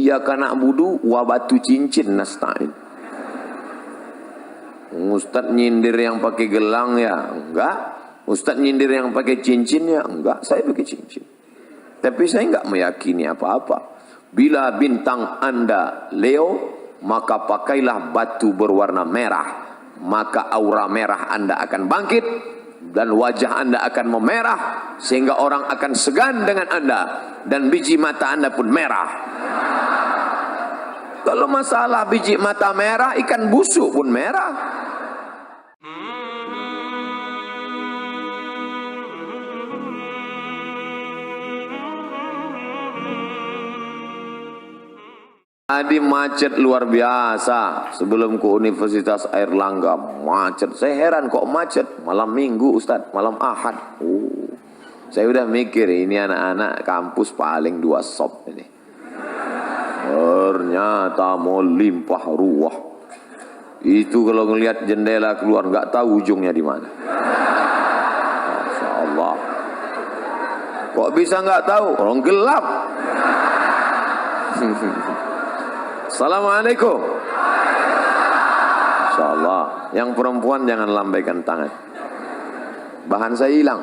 Iyyaka na'budu wa batu cincin nasta'in. Ustaz nyindir yang pakai gelang ya enggak, Ustaz nyindir yang pakai cincin ya enggak, saya pakai cincin. Tapi saya enggak meyakini apa-apa. Bila bintang Anda Leo, maka pakailah batu berwarna merah, maka aura merah Anda akan bangkit dan wajah Anda akan memerah sehingga orang akan segan dengan Anda dan biji mata Anda pun merah. Kalau masalah biji mata merah, ikan busuk pun merah. Tadi macet luar biasa. Sebelum ke Universitas Airlangga macet. Saya heran kok macet malam Minggu Ustaz, malam Ahad. Saya udah mikir ini anak-anak kampus paling 2 sop ini. Ternyata mau limpah ruah. Itu kalau ngelihat jendela keluar nggak tahu ujungnya di mana. Masya Allah. Kok bisa nggak tahu? Orang gelap. Assalamualaikum. Insya Allah. Yang perempuan jangan lambaikan tangan. Bahan saya hilang.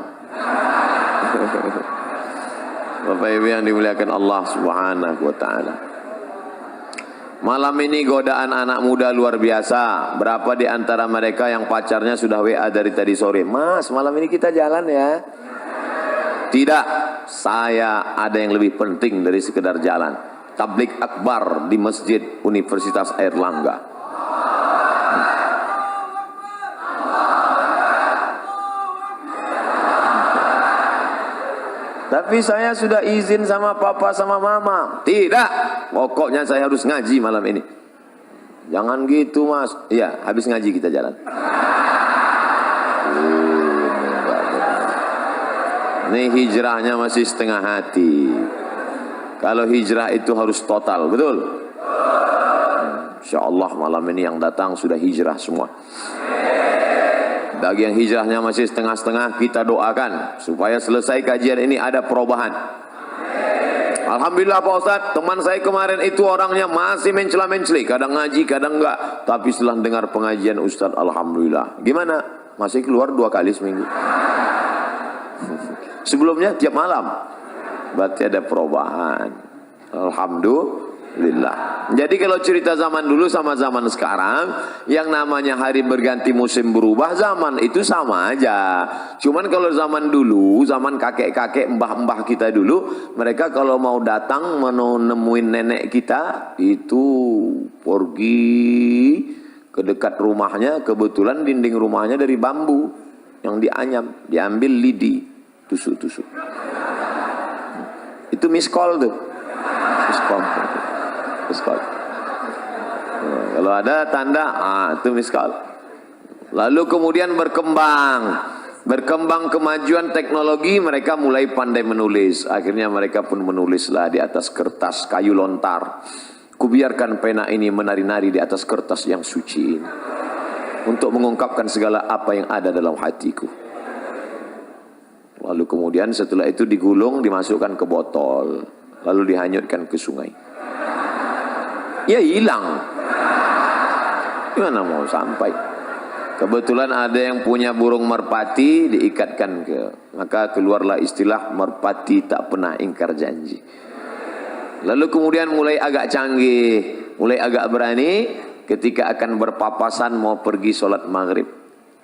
Bapak Ibu yang dimuliakan Allah Subhanahu wa Ta'ala. Malam ini godaan anak muda luar biasa. Berapa di antara mereka yang pacarnya sudah WA dari tadi sore? Mas, malam ini kita jalan ya? Tidak. Saya ada yang lebih penting dari sekedar jalan. Tablik akbar di Masjid Universitas Airlangga. Tapi saya sudah izin sama papa sama mama. Tidak, pokoknya saya harus ngaji malam ini. Jangan gitu mas. Iya, habis ngaji kita jalan. Ini hijrahnya masih setengah hati. Kalau hijrah itu harus total, betul? Insya Allah malam ini yang datang sudah hijrah semua. Bagi yang hijrahnya masih setengah-setengah, kita doakan supaya selesai kajian ini ada perubahan. Alhamdulillah Pak Ustadz, teman saya kemarin itu orangnya masih mencela-menceli, kadang ngaji, kadang enggak. Tapi setelah dengar pengajian Ustadz, Alhamdulillah. Gimana? Masih keluar 2 kali seminggu. Sebelumnya tiap malam. Berarti ada perubahan. Alhamdulillah. Jadi kalau cerita zaman dulu sama zaman sekarang, yang namanya hari berganti musim berubah, zaman itu sama aja. Cuman kalau zaman dulu, zaman kakek-kakek, mbah-mbah kita dulu, mereka kalau mau datang menemuin nenek kita, itu pergi ke dekat rumahnya, kebetulan dinding rumahnya dari bambu yang dianyam, diambil lidi, tusuk-tusuk. Itu miss call tuh. Miss call. Miss call. Kalau ada tanda, itu miss call. Lalu kemudian berkembang kemajuan teknologi, mereka mulai pandai menulis. Akhirnya mereka pun menulislah di atas kertas kayu lontar. Kubiarkan pena ini menari-nari di atas kertas yang suci ini, untuk mengungkapkan segala apa yang ada dalam hatiku. Lalu kemudian setelah itu digulung, dimasukkan ke botol, lalu dihanyutkan ke sungai. Ya hilang. Gimana mau sampai? Kebetulan ada yang punya burung merpati, diikatkan maka keluarlah istilah merpati tak pernah ingkar janji. Lalu kemudian mulai agak canggih, mulai agak berani ketika akan berpapasan mau pergi sholat maghrib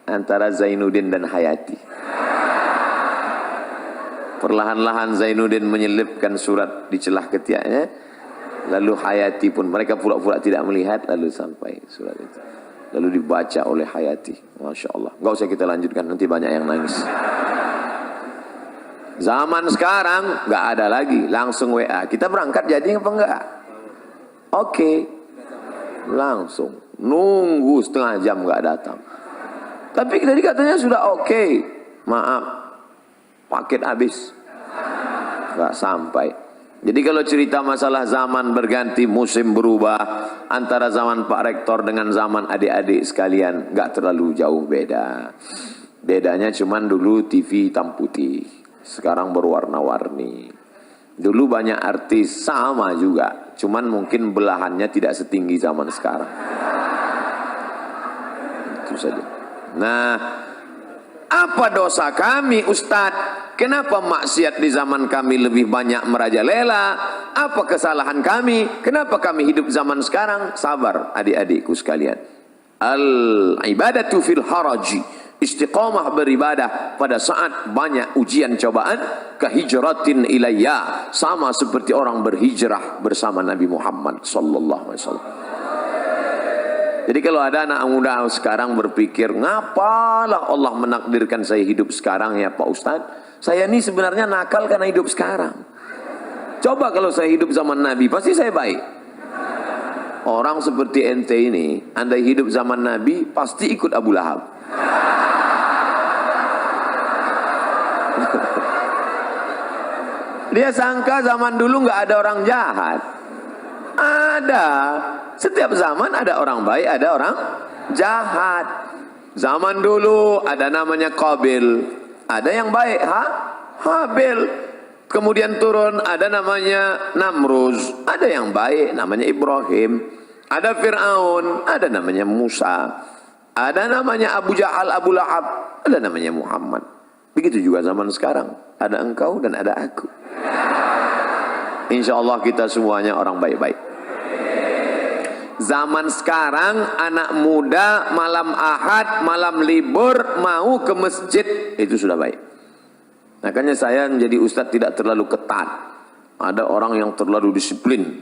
antara Zainuddin dan Hayati. Perlahan-lahan Zainuddin menyelipkan surat di celah ketiaknya, lalu Hayati pun, mereka pura-pura tidak melihat, lalu sampai surat itu, lalu dibaca oleh Hayati. Masya Allah. Gak usah kita lanjutkan, nanti banyak yang nangis. Zaman sekarang gak ada lagi, langsung WA, kita berangkat jadi apa enggak? Oke, langsung nunggu setengah jam gak datang. Tapi tadi katanya sudah oke. Maaf, paket habis, nggak sampai. Jadi kalau cerita masalah zaman berganti, musim berubah, antara zaman Pak Rektor dengan zaman adik-adik sekalian nggak terlalu jauh beda. Bedanya cuman dulu TV hitam putih, sekarang berwarna-warni. Dulu banyak artis sama juga, cuman mungkin belahannya tidak setinggi zaman sekarang. Itu saja. Nah, apa dosa kami Ustadz? Kenapa maksiat di zaman kami lebih banyak merajalela? Apa kesalahan kami? Kenapa kami hidup zaman sekarang? Sabar adik-adikku sekalian. Al-ibadatu fil haraji. Istiqamah beribadah pada saat banyak ujian cobaan. Kahijratin ilayya. Sama seperti orang berhijrah bersama Nabi Muhammad sallallahu alaihi wasallam. Jadi kalau ada anak muda sekarang berpikir, ngapalah Allah menakdirkan saya hidup sekarang ya Pak Ustadz? Saya ini sebenarnya nakal karena hidup sekarang. Coba kalau saya hidup zaman Nabi, pasti saya baik. Orang seperti ente ini, andai hidup zaman Nabi, pasti ikut Abu Lahab. Dia sangka zaman dulu nggak ada orang jahat. Ada. Setiap zaman ada orang baik, ada orang jahat. Zaman dulu ada namanya Qabil, ada yang baik, Habil. Kemudian turun ada namanya Namruz, ada yang baik namanya Ibrahim. Ada Fir'aun, ada namanya Musa. Ada namanya Abu Jahal, Abu Lahab, ada namanya Muhammad. Begitu juga zaman sekarang, ada engkau dan ada aku. Insya Allah kita semuanya orang baik-baik. Zaman sekarang anak muda malam Ahad, malam libur mau ke masjid, itu sudah baik. Makanya saya menjadi ustadz tidak terlalu ketat. Ada orang yang terlalu disiplin,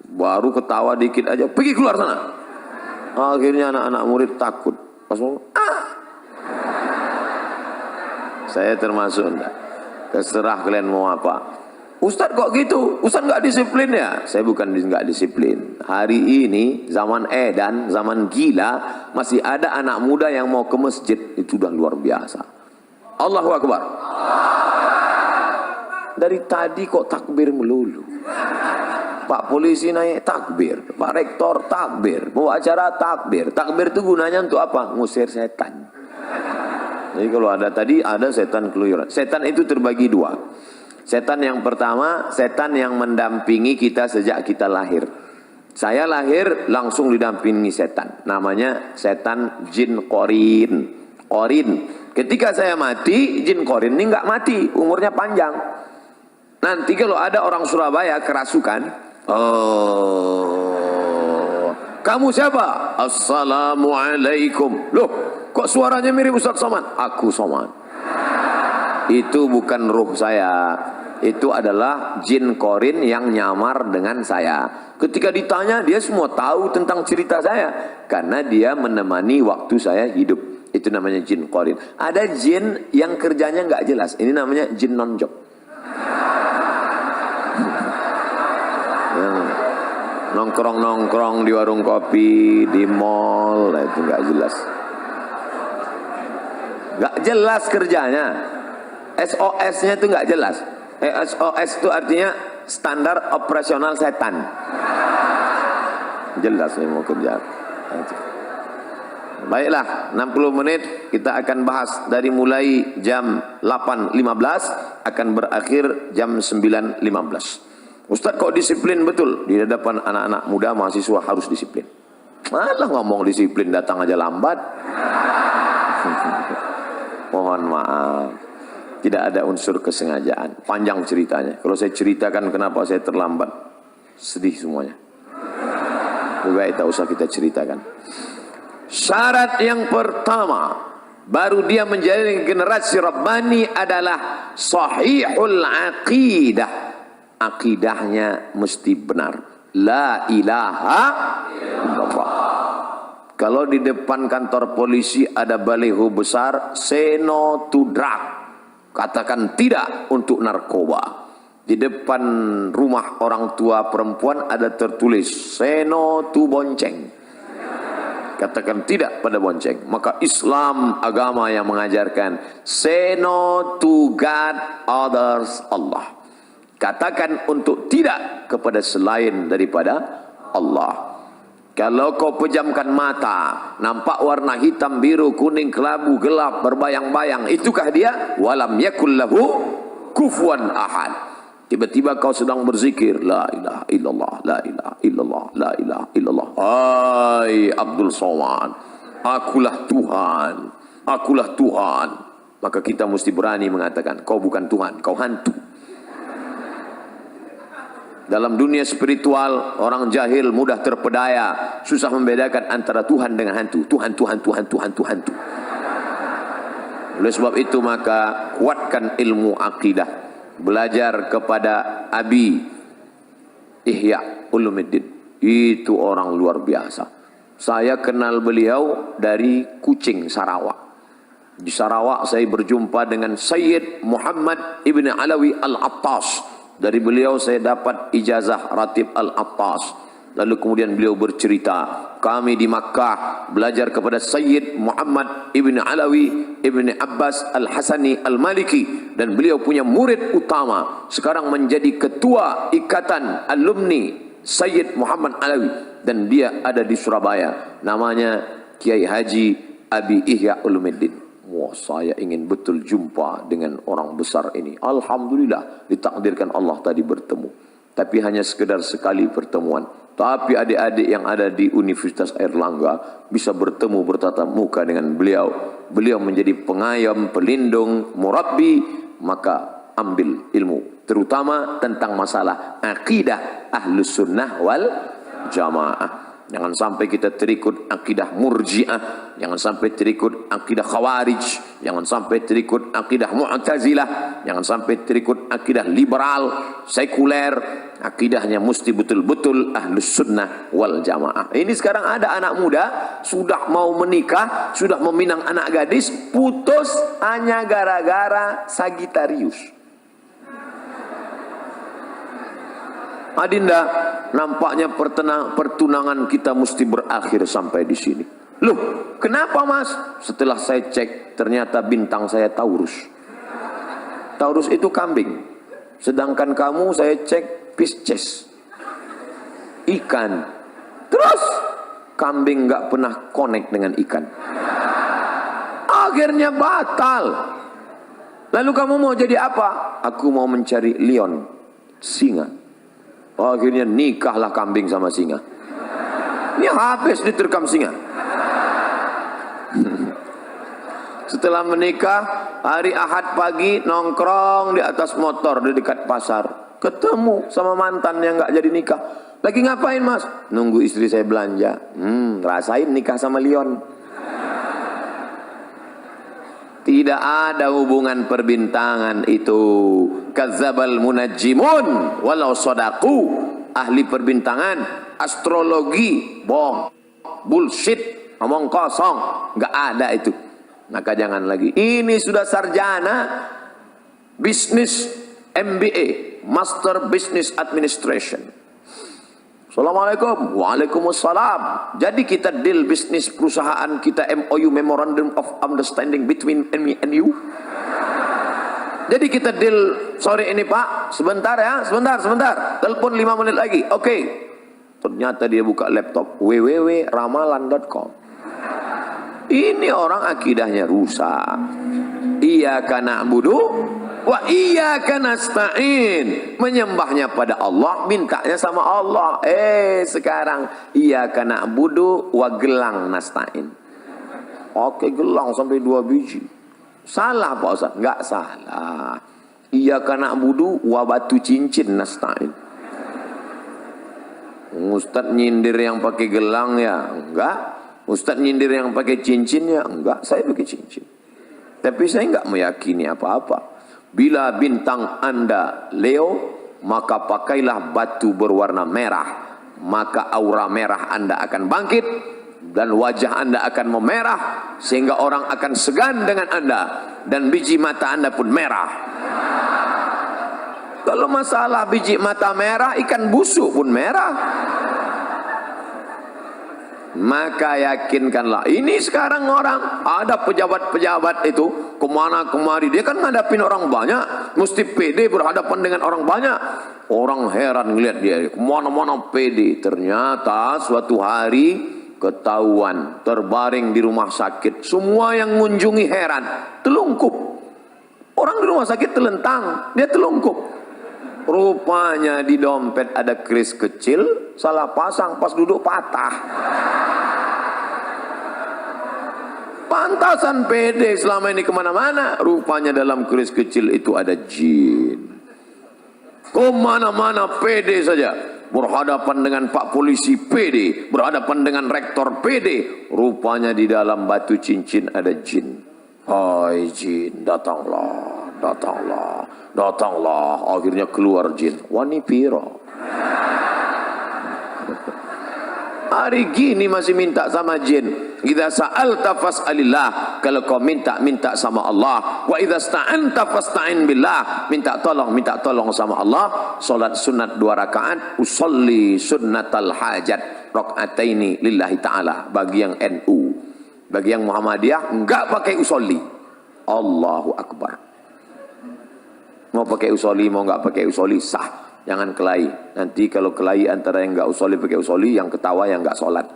baru ketawa dikit aja pergi keluar sana. Akhirnya anak-anak murid takut. Pas mau, saya termasuk enggak. Terserah kalian mau apa. Ustadz kok gitu? Ustadz nggak disiplin ya? Saya bukan nggak disiplin. Hari ini zaman edan, zaman gila, masih ada anak muda yang mau ke masjid. Itu udah luar biasa. Allahu Akbar. Dari tadi kok takbir melulu. Pak polisi naik takbir, Pak rektor takbir, bawa acara takbir. Takbir itu gunanya untuk apa? Ngusir setan. Jadi kalau ada tadi ada setan keluyuran. Setan itu terbagi dua. Setan yang pertama, setan yang mendampingi kita sejak kita lahir. Saya lahir langsung didampingi setan. Namanya setan jin korin. Korin. Ketika saya mati, jin korin ini nggak mati, umurnya panjang. Nanti kalau ada orang Surabaya kerasukan, kamu siapa? Assalamualaikum. Loh, kok suaranya mirip Ustaz Somad? Aku Somad. Itu bukan ruh saya, itu adalah jin korin yang nyamar dengan saya. Ketika ditanya dia semua tahu tentang cerita saya, karena dia menemani waktu saya hidup. Itu namanya jin korin. Ada jin yang kerjanya nggak jelas, ini namanya jin nonjok. Nongkrong-nongkrong di warung kopi, di mall, itu nggak jelas. Nggak jelas kerjanya. SOS-nya itu nggak jelas. SOS itu artinya standar operasional setan. Jelas nih mau kerja. Baiklah, 60 menit kita akan bahas dari mulai jam 8.15 akan berakhir jam 9.15. Ustadz kok disiplin betul? Di hadapan anak-anak muda mahasiswa harus disiplin. Malah ngomong disiplin datang aja lambat. Mohon maaf. Tidak ada unsur kesengajaan. Panjang ceritanya. Kalau saya ceritakan kenapa saya terlambat, sedih semuanya. Lebih baik tak usah kita ceritakan. Syarat yang pertama, baru dia menjadi generasi Rabbani adalah sahihul aqidah. Akidahnya mesti benar. La ilaha illallah. Kalau di depan kantor polisi ada baliho besar, say no to drug. Katakan tidak untuk narkoba. Di depan rumah orang tua perempuan ada tertulis say no to bonceng. Katakan tidak pada bonceng. Maka Islam agama yang mengajarkan say no to God, others, Allah. Katakan untuk tidak kepada selain daripada Allah. Kalau kau pejamkan mata, nampak warna hitam, biru, kuning, kelabu, gelap, berbayang-bayang, itukah dia? Walam yakul lahu kufuwan ahad. Tiba-tiba kau sedang berzikir, la ilaha illallah, la ilaha illallah, la ilaha illallah. Hai Abdul Somad, akulah Tuhan, akulah Tuhan. Maka kita mesti berani mengatakan, kau bukan Tuhan, kau hantu. Dalam dunia spiritual, orang jahil mudah terpedaya, susah membedakan antara Tuhan dengan hantu. Tuhan, Tuhan, Tuhan, Tuhan, Tuhan, Tuhan. Oleh sebab itu maka kuatkan ilmu akidah. Belajar kepada Abi Ihya Ulumuddin. Itu orang luar biasa. Saya kenal beliau dari Kucing, Sarawak. Di Sarawak saya berjumpa dengan Sayyid Muhammad Ibn Alawi Al-Attas. Dari beliau saya dapat ijazah Ratib Al-Attas. Lalu kemudian beliau bercerita, kami di Makkah belajar kepada Sayyid Muhammad Ibn Alawi Ibn Abbas Al-Hasani Al-Maliki. Dan beliau punya murid utama, sekarang menjadi ketua ikatan alumni Sayyid Muhammad Alawi. Dan dia ada di Surabaya, namanya Kiai Haji Abi Ihya Ulumuddin. Wah, saya ingin betul jumpa dengan orang besar ini. Alhamdulillah ditakdirkan Allah tadi bertemu. Tapi hanya sekedar sekali pertemuan. Tapi adik-adik yang ada di Universitas Airlangga bisa bertemu bertatap muka dengan beliau. Beliau menjadi pengayom, pelindung, murabbi. Maka ambil ilmu, terutama tentang masalah akidah Ahlus Sunnah wal Jamaah. Jangan sampai kita terikut akidah Murji'ah, jangan sampai terikut akidah Khawarij, jangan sampai terikut akidah Mu'tazilah, jangan sampai terikut akidah liberal, sekuler. Akidahnya mesti betul-betul Ahlus Sunnah wal Jamaah. Ini sekarang ada anak muda sudah mau menikah, sudah meminang anak gadis, putus hanya gara-gara Sagittarius. Adinda, nampaknya pertunangan kita mesti berakhir sampai di sini. Loh, kenapa mas? Setelah saya cek, ternyata bintang saya Taurus. Taurus itu kambing. Sedangkan kamu saya cek Pisces, ikan. Terus kambing nggak pernah connect dengan ikan. Akhirnya batal. Lalu kamu mau jadi apa? Aku mau mencari Lion, singa. Akhirnya nikahlah kambing sama singa. Ini habis diterkam singa. Setelah menikah, hari Ahad pagi nongkrong di atas motor di dekat pasar. Ketemu sama mantan yang nggak jadi nikah. Lagi ngapain mas? Nunggu istri saya belanja. Rasain nikah sama Lion. Tidak ada hubungan perbintangan itu. Kadzabal munajjimun walau sadaku. Ahli perbintangan, astrologi, bohong, bullshit, ngomong kosong, nggak ada itu. Maka jangan lagi. Ini sudah sarjana bisnis MBA, Master Business Administration. Assalamualaikum. Waalaikumsalam. Jadi kita deal bisnis perusahaan kita MOU, Memorandum of Understanding between me and you. Jadi kita deal sore ini pak, sebentar ya, sebentar. Telepon 5 menit lagi. Oke. Ternyata dia buka laptop www.ramalan.com. Ini orang akidahnya rusak. Iyyaka na'budu wa iyyaka nasta'in. Menyembahnya pada Allah, mintanya sama Allah. Sekarang iyyaka na'budu wa gelang nasta'in. Oke, gelang sampai 2 biji. Salah Pak Ustaz? Enggak salah. Iyyaka na'budu wa batu cincin nasta'in. Ustaz nyindir yang pakai gelang ya? Enggak. Ustaz nyindir yang pakai cincin ya? Enggak, saya pakai cincin. Tapi saya enggak meyakini apa-apa. Bila bintang Anda Leo, maka pakailah batu berwarna merah. Maka aura merah Anda akan bangkit. Dan wajah Anda akan memerah. Sehingga orang akan segan dengan Anda. Dan biji mata Anda pun merah. Kalau masalah biji mata merah, ikan busuk pun merah. Maka yakinkanlah. Ini sekarang orang, ada pejabat-pejabat itu kemana-kemari, dia kan ngadapin orang banyak, mesti pede berhadapan dengan orang banyak. Orang heran ngeliat dia, kemana-mana pede. Ternyata suatu hari ketahuan, terbaring di rumah sakit. Semua yang mengunjungi heran, telungkup. Orang di rumah sakit telentang, dia telungkup. Rupanya di dompet ada kris kecil, salah pasang, pas duduk patah. Pantasan pede selama ini kemana-mana. Rupanya dalam kris kecil itu ada jin. Kemana-mana pede saja. Berhadapan dengan Pak Polisi pede, berhadapan dengan Rektor pede. Rupanya di dalam batu cincin ada jin. Hai jin, datanglah, datanglah, datanglah. Akhirnya keluar jin. Wani piro. Hari gini masih minta sama jin. Idza sa'alta fas'alillah. Kalau kau minta, minta sama Allah. Wa idza sta'anta fasta'in billah. Minta tolong sama Allah. Salat sunat 2 rakaat. Usolli sunnatal hajat. Raka'ataini lillahi ta'ala. Bagi yang NU. Bagi yang Muhammadiyah, enggak pakai usolli. Allahu Akbar. Mau pakai usolli, mau enggak pakai usolli, sah. Jangan kelahi. Nanti kalau kelahi antara yang enggak usolli pakai usolli, yang ketawa yang enggak sholat.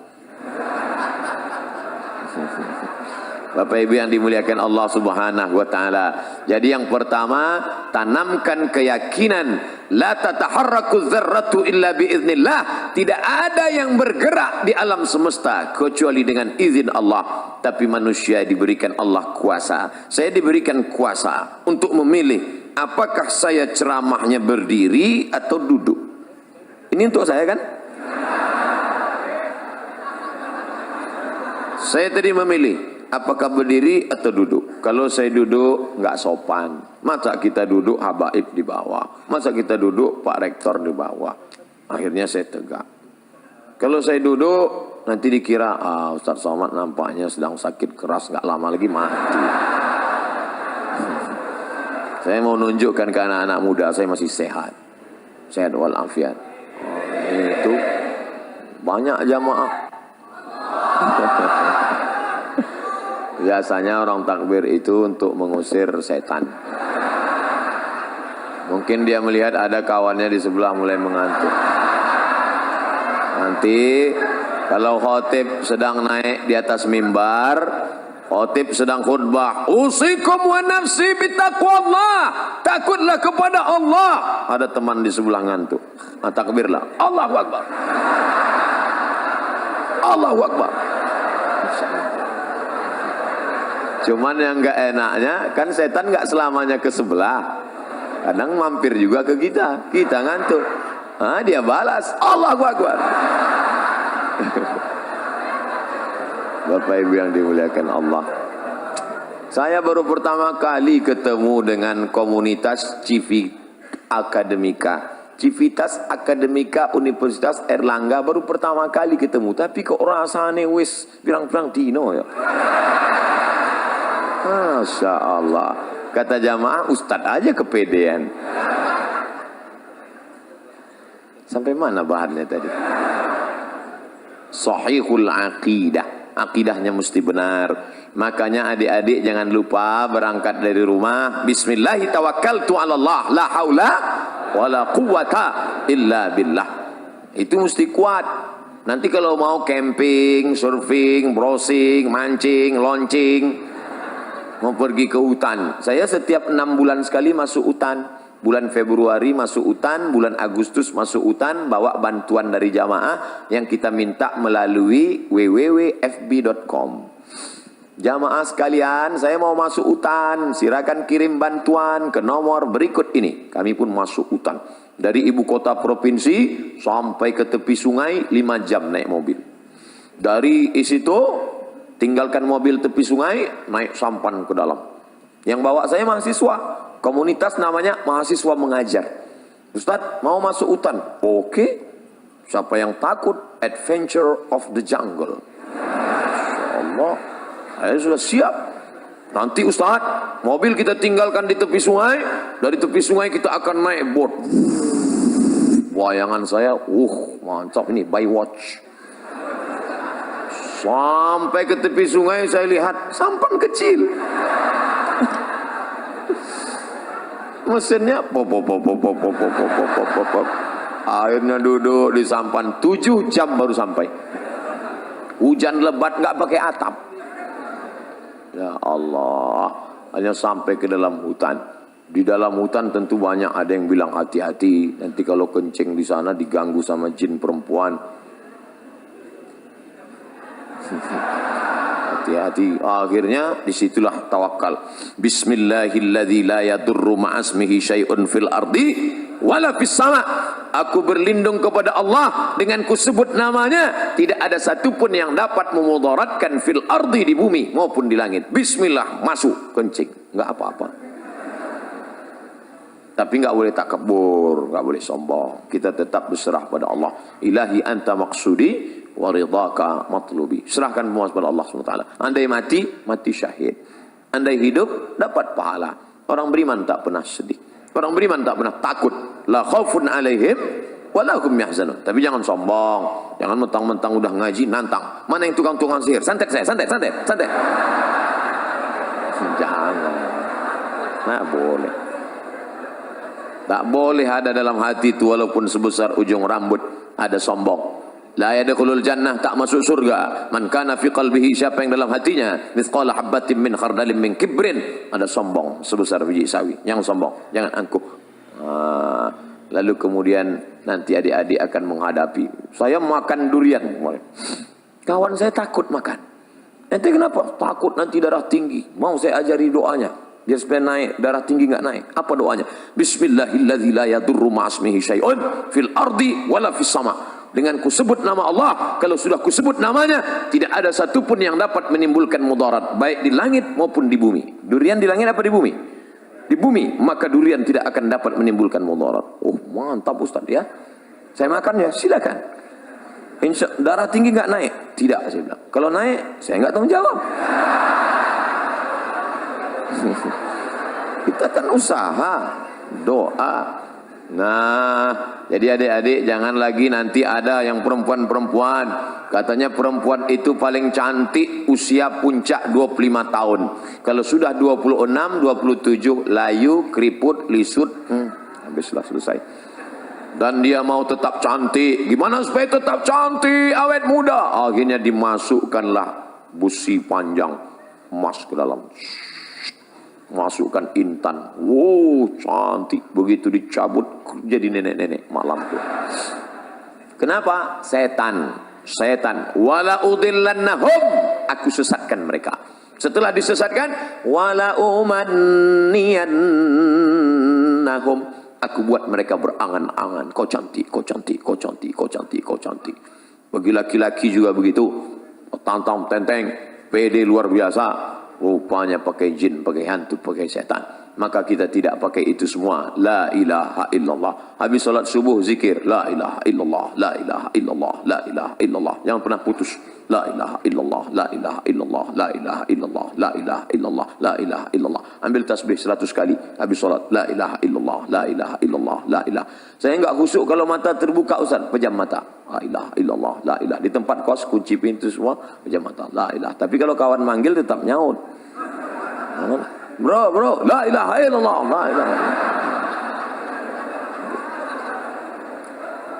Bapak Ibu yang dimuliakan Allah Subhanahu wa taala. Jadi yang pertama, tanamkan keyakinan la tataharraku dzarratu illa biiznillah. Tidak ada yang bergerak di alam semesta kecuali dengan izin Allah. Tapi manusia diberikan Allah kuasa. Saya diberikan kuasa untuk memilih apakah saya ceramahnya berdiri atau duduk. Ini untuk saya kan? Saya tadi memilih apakah berdiri atau duduk. Kalau saya duduk nggak sopan. Masa kita duduk habaib di bawah. Masa kita duduk Pak Rektor di bawah. Akhirnya saya tegak. Kalau saya duduk nanti dikira Ustaz Somad nampaknya sedang sakit keras, nggak lama lagi mati. Saya mau nunjukkan ke anak-anak muda saya masih sehat. Sehat walafiat. Itu banyak jamaah. Biasanya orang takbir itu untuk mengusir setan. Mungkin dia melihat ada kawannya di sebelah mulai mengantuk. Nanti kalau khotib sedang naik di atas mimbar, khotib sedang khutbah, usikum wa nafsi bitaqwallah, takutlah kepada Allah. Ada teman di sebelah ngantuk. Nah, takbirlah. Allahu Akbar. Allahu Akbar. Cuman yang enggak enaknya kan setan enggak selamanya ke sebelah. Kadang mampir juga ke kita. Kita ngantuk. Dia balas. Allahu Akbar. Bapak Ibu yang dimuliakan Allah. Saya baru pertama kali ketemu dengan komunitas Civitas Akademika Universitas Erlangga, baru pertama kali ketemu. Tapi kok rasanya wis pirang-pirang dino ya. Masya Allah. Kata jamaah, Ustadz aja kepedean. Sampai mana bahannya tadi? Sahihul aqidah. Akidahnya mesti benar. Makanya adik-adik jangan lupa berangkat dari rumah, bismillahi tawakkaltu ala Allah, la haula wala quwata illa billah. Itu mesti kuat. Nanti kalau mau camping, surfing, browsing, mancing, launching, mau pergi ke hutan. Saya setiap 6 bulan sekali masuk hutan. Bulan Februari masuk hutan, bulan Agustus masuk hutan, bawa bantuan dari jamaah yang kita minta melalui www.fb.com. Jamaah sekalian, saya mau masuk hutan, silakan kirim bantuan ke nomor berikut ini. Kami pun masuk hutan. Dari ibu kota provinsi sampai ke tepi sungai 5 jam naik mobil. Dari situ tinggalkan mobil tepi sungai, naik sampan ke dalam. Yang bawa saya mahasiswa. Komunitas namanya mahasiswa mengajar. Ustadz mau masuk hutan. Oke. Siapa yang takut? Adventure of the jungle. Insyaallah. Saya sudah siap. Nanti Ustadz, mobil kita tinggalkan di tepi sungai. Dari tepi sungai kita akan naik boat. Wayangan saya, mantap ini, by watch. Sampai ke tepi sungai saya lihat sampan kecil. Mesinnya pop. Akhirnya duduk di sampan 7 jam baru sampai. Hujan lebat nggak pakai atap. Ya Allah, hanya sampai ke dalam hutan. Di dalam hutan tentu banyak ada yang bilang hati-hati, nanti kalau kencing di sana diganggu sama jin perempuan. Hati-hati. Akhirnya disitulah tawakal. Bismillahilladzi la yadurru ma'asmihi syai'un fil ardi wala fis sama. Aku berlindung kepada Allah dengan kusebut namanya, tidak ada satupun yang dapat memudaratkan fil ardi, di bumi maupun di langit. Bismillah, masuk kencing, enggak apa-apa. Tapi enggak boleh takabur, enggak boleh sombong. Kita tetap berserah pada Allah. Ilahi anta maksudi wa ridhaka matlubi. Serahkan semua kepada Allah SWT. Andai mati, mati syahid. Andai hidup, dapat pahala. Orang beriman tak pernah sedih. Orang beriman tak pernah takut. La khaufun alaihim wa la hum yahzanun. Tapi jangan sombong. Jangan mentang-mentang udah ngaji nantang. Mana yang tukang-tukang sihir? Santet saya, santet. Jangan. Nah, boleh. Tak boleh ada dalam hati itu walaupun sebesar ujung rambut ada sombong. La yadkhulul jannah, tak masuk surga. Man kana fi qalbihi, siapa yang dalam hatinya mithqala habatin min khardalin min kibrin, ada sombong sebesar biji sawi. Yang sombong, jangan angkuh. Lalu kemudian nanti adik-adik akan menghadapi, saya makan durian. Kawan saya takut makan. Nanti kenapa? Takut nanti darah tinggi. Mau saya ajari doanya biar supaya naik, darah tinggi enggak naik. Apa doanya? Bismillahilladzi la yadurru ma'asmihi syai'un fil ardi wala fis sama. Dengan kusebut nama Allah, kalau sudah kusebut namanya, tidak ada satupun yang dapat menimbulkan mudarat, baik di langit maupun di bumi. Durian di langit apa di bumi? Di bumi, maka durian tidak akan dapat menimbulkan mudarat. Oh, mantap Ustaz ya. Saya makan ya, silakan. Insya darah tinggi enggak naik? Tidak, saya bilang. Kalau naik, saya enggak tanggung jawab. Kita kan usaha, doa. Nah, jadi adik-adik jangan lagi nanti ada yang perempuan-perempuan katanya perempuan itu paling cantik usia puncak 25 tahun. Kalau sudah 26, 27 layu, keriput, lisut, habislah, selesai. Dan dia mau tetap cantik. Gimana supaya tetap cantik, awet muda? Akhirnya dimasukkanlah busi panjang emas ke dalam. Masukkan intan. Wow, cantik. Begitu dicabut jadi nenek-nenek malam itu. Kenapa? Setan. Wala udillannahum, aku sesatkan mereka. Setelah disesatkan, wala umanniyannahum, aku buat mereka berangan-angan. Kau cantik. Bagi laki-laki juga begitu. Tantang tenteng, pede luar biasa. Rupanya pakai jin, pakai hantu, pakai setan. Maka kita tidak pakai itu semua. La ilaha illallah. Habis salat subuh zikir. La ilaha illallah. La ilaha illallah. La ilaha illallah. Jangan pernah putus. La ilaha illallah. La ilaha illallah. La ilaha illallah. La ilaha illallah. La ilaha illallah. Ambil tasbih 100 kali. Habis salat. La ilaha illallah. La ilaha illallah. La ilaha. Saya enggak khusuk kalau mata terbuka Ustaz. Pejam mata. La ilaha illallah. La ilaha. Di tempat kos kunci pintu semua. Pejam mata. La ilaha. Tapi kalau kawan manggil tetap nyaut. Bro, la ilaha illallah, la ilaha illallah.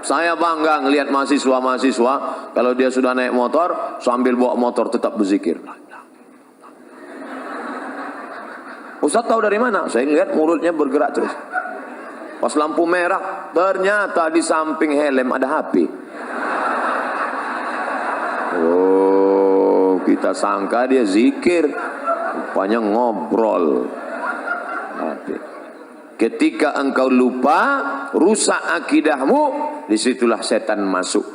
Saya bangga ngelihat mahasiswa-mahasiswa kalau dia sudah naik motor sambil bawa motor tetap berzikir. Ustaz tahu dari mana? Saya lihat mulutnya bergerak terus. Pas lampu merah, ternyata di samping helm ada HP. Oh, kita sangka dia zikir. Rupanya ngobrol. Ketika engkau lupa, rusak akidahmu, disitulah setan masuk.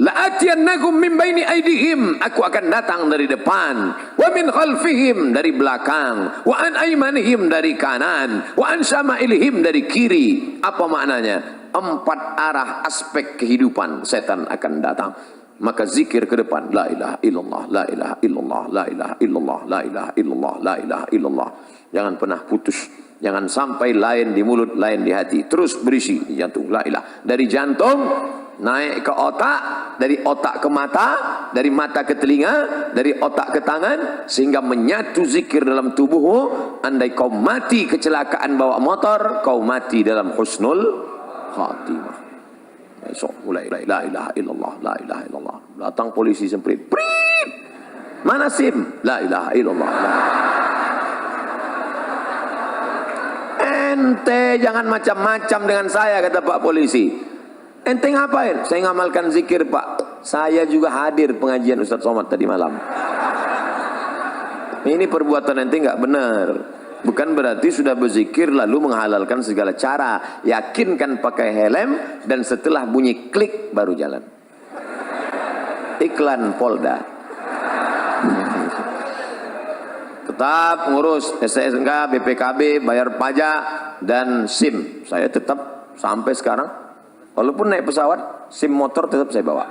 La'atiyannakum min baini aydihim, aku akan datang dari depan, wa min khalfihim, dari belakang, wa an aymanihim, dari kanan, wa an syama'ilihim, dari kiri. Apa maknanya? 4 arah aspek kehidupan setan akan datang. Maka zikir ke depan, la ilaha illallah, la ilaha illallah, la ilaha illallah, la ilaha illallah, la ilaha illallah. Jangan pernah putus. Jangan sampai lain di mulut, lain di hati. Terus berisi di jantung, la ilaha. Dari jantung naik ke otak, dari otak ke mata, dari mata ke telinga, dari otak ke tangan, sehingga menyatu zikir dalam tubuhmu. Andai kau mati kecelakaan bawa motor, kau mati dalam husnul khatimah. Esok mulai la ilaha illallah, la ilaha illallah. Datang polisi semprit, prit, mana SIM? La ilaha illallah. Ente jangan macam-macam dengan saya, kata Pak Polisi. Ente ngapain? Saya ngamalkan zikir, Pak. Saya juga hadir pengajian Ustaz Somad tadi malam. Ini perbuatan ente nggak benar. Bukan berarti sudah berzikir lalu menghalalkan segala cara. Yakinkan pakai helm dan setelah bunyi klik baru jalan. Iklan Polda. Tetap ngurus SSNK, BPKB, bayar pajak dan SIM. Saya tetap sampai sekarang, walaupun naik pesawat, SIM motor tetap saya bawa.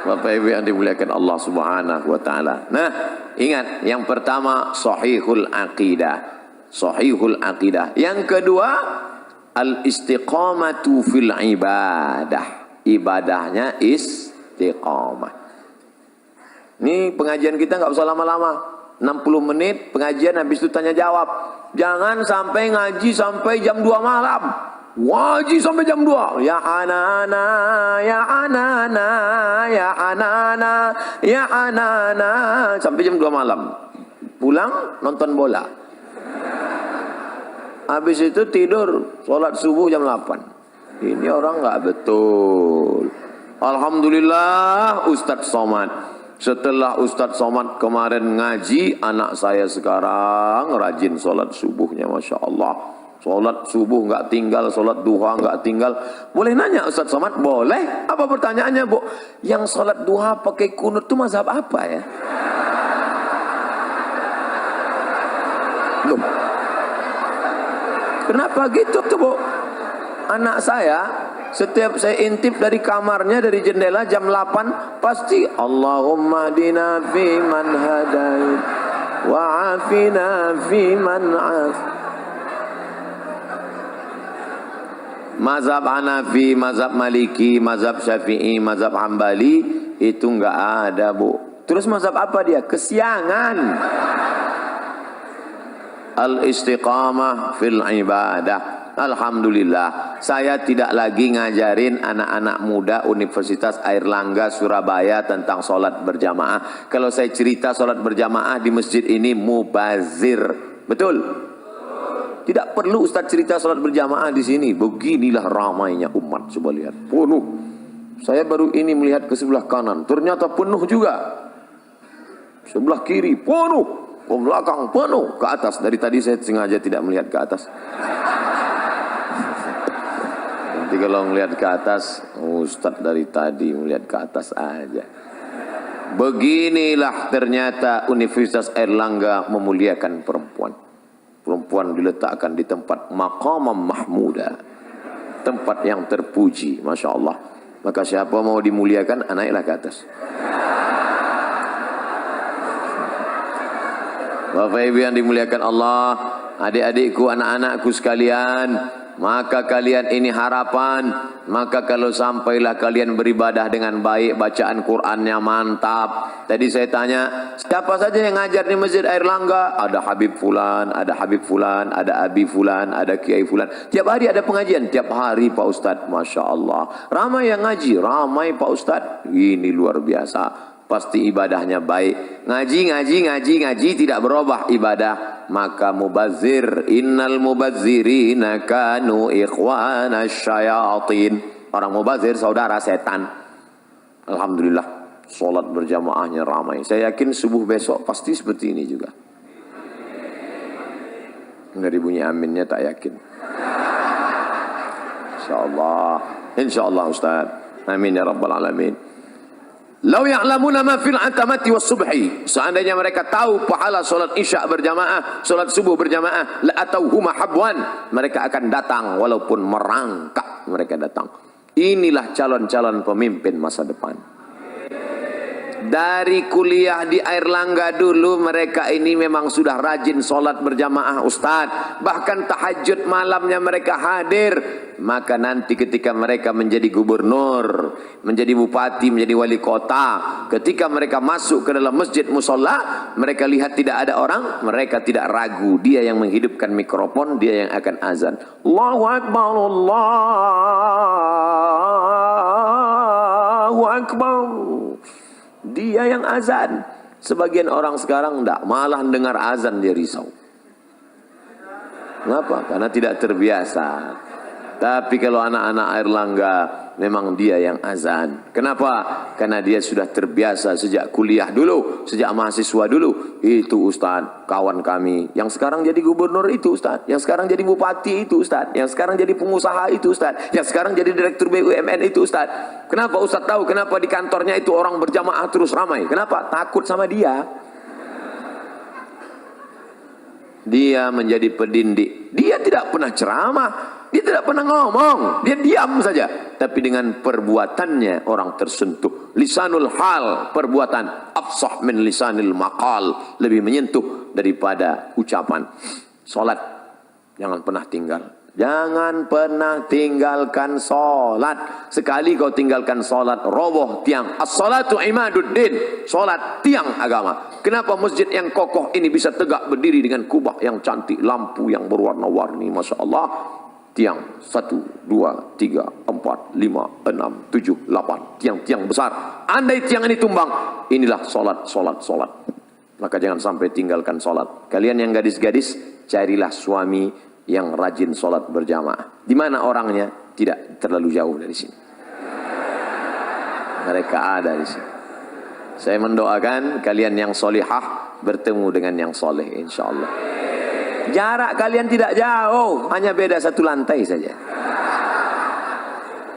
Bapak Ibu yang dimuliakan Allah Subhanahu wa taala. Nah, ingat, yang pertama sahihul aqidah. Sahihul aqidah. Yang kedua, al-istiqamatu fil ibadah. Ibadahnya istiqamah. Ini pengajian kita nggak usah lama-lama. 60 menit pengajian, habis itu tanya jawab. Jangan sampai ngaji sampai jam 2 malam. Ngaji sampai jam 2. Ya anana, ya anana, ya anana, ya anana. Sampai jam 2 malam. Pulang nonton bola. Habis itu tidur, sholat subuh jam 8. Ini orang nggak betul. Alhamdulillah Ustadz Somad. Setelah Ustadz Somad kemarin ngaji, anak saya sekarang rajin sholat subuhnya, Masya Allah. Sholat subuh nggak tinggal, sholat duha nggak tinggal. Boleh nanya Ustadz Somad? Boleh. Apa pertanyaannya, Bu? Yang sholat duha pakai kunut itu mazhab apa ya? Loh. Kenapa gitu tuh, Bu? Anak saya, setiap saya intip dari kamarnya, dari jendela jam 8, pasti Allahumma dina fi man hadait wa afina fi man af. Mazhab Hanafi, mazhab Maliki, mazhab Syafi'i, mazhab Hambali itu enggak ada, Bu. Terus mazhab apa dia? Kesiangan. Al-istiqamah fil ibadah. Alhamdulillah, saya tidak lagi ngajarin anak-anak muda Universitas Airlangga Surabaya tentang sholat berjamaah. Kalau saya cerita sholat berjamaah di masjid ini mubazir, betul? Tidak perlu Ustaz cerita sholat berjamaah di sini. Beginilah ramainya umat, coba lihat, penuh. Saya baru ini melihat ke sebelah kanan, ternyata penuh juga. Sebelah kiri penuh, ke belakang penuh, ke atas. Dari tadi saya sengaja tidak melihat ke atas. Nanti kalau melihat ke atas, Ustadz dari tadi melihat ke atas aja. Beginilah ternyata Universitas Airlangga memuliakan perempuan. Perempuan diletakkan di tempat maqamam mahmuda, tempat yang terpuji, Masya Allah. Maka siapa mau dimuliakan, naiklah ke atas. Bapak Ibu yang dimuliakan Allah, adik-adikku, anak-anakku sekalian, maka kalian ini harapan. Maka kalau sampailah kalian beribadah dengan baik, bacaan Qur'annya mantap. Tadi saya tanya, siapa saja yang ngajar di Masjid Airlangga? Ada Habib Fulan, ada Habib Fulan, ada Abi Fulan, ada Kiai Fulan. Tiap hari ada pengajian, tiap hari Pak Ustadz. Masya Allah, ramai yang ngaji, ramai Pak Ustadz. Ini luar biasa. Pasti ibadahnya baik. Ngaji tidak berubah ibadah. Maka mubazir, innal mubazzirina kanu ikhwana syayatin. Orang mubazir saudara setan. Alhamdulillah, sholat berjamaahnya ramai. Saya yakin subuh besok pasti seperti ini juga. Dari bunyi aminnya tak yakin. Insyaallah Ustaz. Amin ya rabbal alamin. Lau ya'lamuna ma fil atamati was subhi. Seandainya mereka tahu pahala solat isya berjamaah, solat subuh berjamaah, la atauhuma habwan. Mereka akan datang walaupun merangkak, mereka datang. Inilah calon-calon pemimpin masa depan. Dari kuliah di Airlangga dulu mereka ini memang sudah rajin solat berjamaah Ustadz. Bahkan tahajud malamnya mereka hadir. Maka nanti ketika mereka menjadi gubernur, menjadi bupati, menjadi wali kota, ketika mereka masuk ke dalam masjid musola, mereka lihat tidak ada orang, mereka tidak ragu. Dia yang menghidupkan mikrofon, dia yang akan azan. Allahu Akbar, Allahu Akbar. Dia yang azan. Sebagian orang sekarang enggak, malah dengar azan dia risau. Kenapa? Karena tidak terbiasa. Tapi kalau anak-anak Airlangga memang dia yang azan. Kenapa? Karena dia sudah terbiasa sejak kuliah dulu, sejak mahasiswa dulu. Itu Ustaz, kawan kami yang sekarang jadi gubernur itu Ustaz, yang sekarang jadi bupati itu Ustaz, yang sekarang jadi pengusaha itu Ustaz, yang sekarang jadi direktur BUMN itu Ustaz. Kenapa Ustaz tahu kenapa di kantornya itu orang berjamaah terus ramai? Kenapa? Takut sama dia. Dia menjadi pendindik. Dia tidak pernah ceramah, dia tidak pernah ngomong, dia diam saja. Tapi dengan perbuatannya orang tersentuh. Lisanul hal, perbuatan afsah min lisanil maqal, lebih menyentuh daripada ucapan. Salat jangan pernah tinggal. Jangan pernah tinggalkan salat. Sekali kau tinggalkan salat, roboh tiang. As-salatu imaduddin. Salat tiang agama. Kenapa masjid yang kokoh ini bisa tegak berdiri dengan kubah yang cantik, lampu yang berwarna-warni, Masya Allah. Tiang 1, 2, 3, 4, 5, 6, 7, 8. Tiang-tiang besar. Andai tiang ini tumbang, inilah salat. Maka jangan sampai tinggalkan salat. Kalian yang gadis-gadis, carilah suami yang rajin sholat berjamaah. Di mana orangnya? Tidak terlalu jauh dari sini. Mereka ada di sini. Saya mendoakan kalian yang solihah bertemu dengan yang soleh, insya Allah. Jarak kalian tidak jauh, hanya beda 1 lantai saja.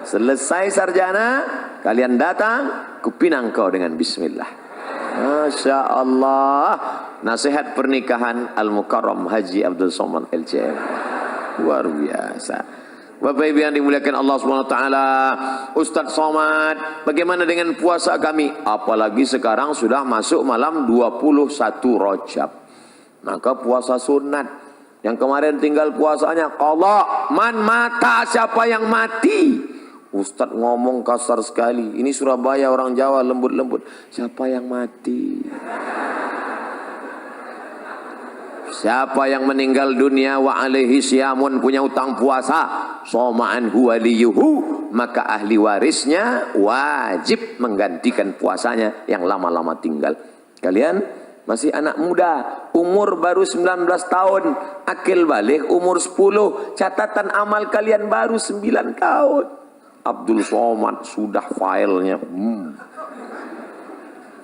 Selesai sarjana, kalian datang, kupinang kau dengan bismillah. Masya Allah. Nasihat pernikahan Al-Mukarram Haji Abdul Somad LCM. Luar biasa. Bapak Ibu yang dimuliakan Allah SWT. Ustadz Somad, bagaimana dengan puasa kami? Apalagi sekarang sudah masuk malam 21 Rajab. Maka puasa sunat. Yang kemarin tinggal puasanya qadha. Man mata, siapa yang mati? Ustadz ngomong kasar sekali. Ini Surabaya, orang Jawa lembut-lembut. Siapa yang mati? Siapa yang meninggal dunia wa alaihi syamun, punya utang puasa, soma'an huwa liyuhu, maka ahli warisnya wajib menggantikan puasanya yang lama-lama tinggal. Kalian masih anak muda, umur baru 19 tahun, akil balik umur 10, catatan amal kalian baru 9 tahun. Abdul Somad sudah filenya.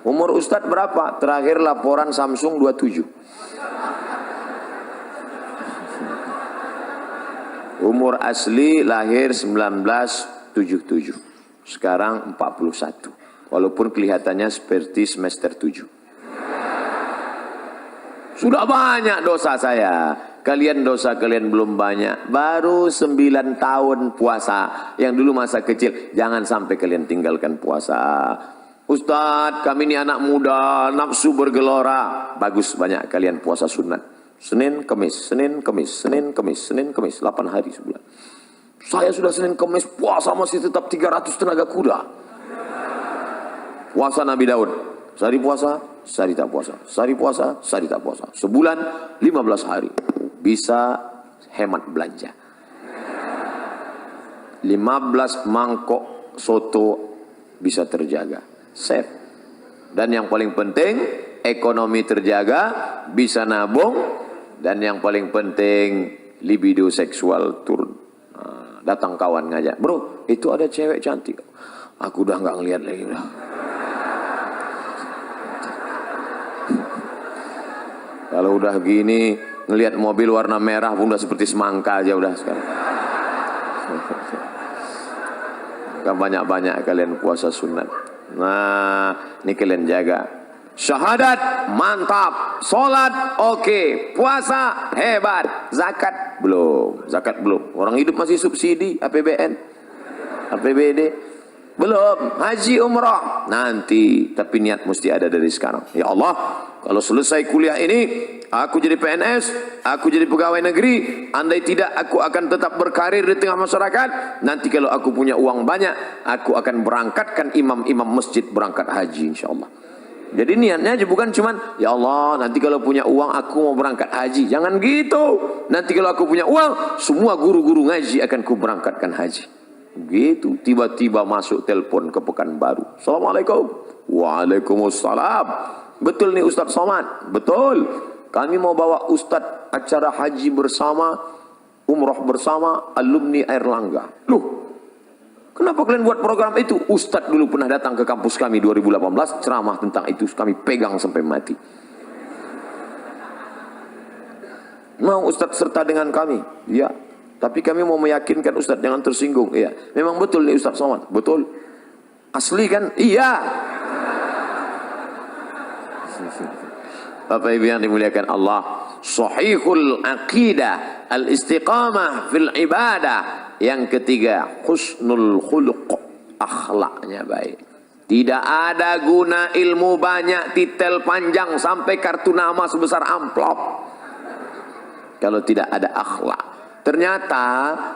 Umur Ustadz berapa? Terakhir laporan Samsung 27. Umur asli lahir 1977. Sekarang 41. Walaupun kelihatannya seperti semester 7. Sudah banyak dosa saya. Kalian dosa kalian belum banyak. Baru 9 tahun puasa. Yang dulu masa kecil. Jangan sampai kalian tinggalkan puasa. Ustadz, kami ini anak muda, nafsu bergelora. Bagus, banyak kalian puasa sunat. Senin, Kamis, Senin, Kamis, Senin, Kamis, Senin, Kamis, 8 hari sebulan. Saya sudah Senin, Kamis, puasa masih tetap 300 tenaga kuda. Puasa Nabi Daud. Sehari puasa, sehari tak puasa. Sehari puasa, sehari tak puasa. Sebulan, 15 hari. Bisa hemat belanja. 15 mangkok soto bisa terjaga. Save. Dan yang paling penting, ekonomi terjaga, bisa nabung. Dan yang paling penting, libido seksual turun. Datang kawan ngajak, bro, itu ada cewek cantik. Aku udah nggak ngeliat lagi udah. Kalau udah gini, ngelihat mobil warna merah pun udah seperti semangka aja udah sekarang. Kan banyak-banyak kalian puasa sunat. Nah, ini kalian jaga. Syahadat mantap, solat oke, puasa hebat, zakat belum, orang hidup masih subsidi, APBN, APBD belum, haji umrah nanti, tapi niat mesti ada dari sekarang. Ya Allah, kalau selesai kuliah ini aku jadi PNS, aku jadi pegawai negeri, andai tidak aku akan tetap berkarir di tengah masyarakat. Nanti kalau aku punya uang banyak, aku akan berangkatkan imam-imam masjid berangkat haji insyaallah. Jadi niatnya bukan cuman, ya Allah nanti kalau punya uang aku mau berangkat haji. Jangan gitu. Nanti kalau aku punya uang, semua guru-guru ngaji akan ku berangkatkan haji. Gitu. Tiba-tiba masuk telepon ke Pekanbaru. Assalamualaikum. Waalaikumsalam. Betul nih Ustadz Somad? Betul. kami mau bawa Ustadz acara haji bersama, umroh bersama, alumni Airlangga. Loh, kenapa kalian buat program itu? Ustadz dulu pernah datang ke kampus kami 2018, ceramah tentang itu, kami pegang sampai mati. Mau Ustadz serta dengan kami? Ya. Tapi kami mau meyakinkan Ustadz jangan tersinggung. Iya. Memang betul nih Ustadz Somad? Betul. Asli kan? Iya. Bapak Ibu yang dimuliakan Allah, sahihul aqidah, al-istiqamah fil ibadah. Yang ketiga, husnul khuluq, akhlaknya baik. Tidak ada guna ilmu banyak, titel panjang sampai kartu nama sebesar amplop kalau tidak ada akhlak. Ternyata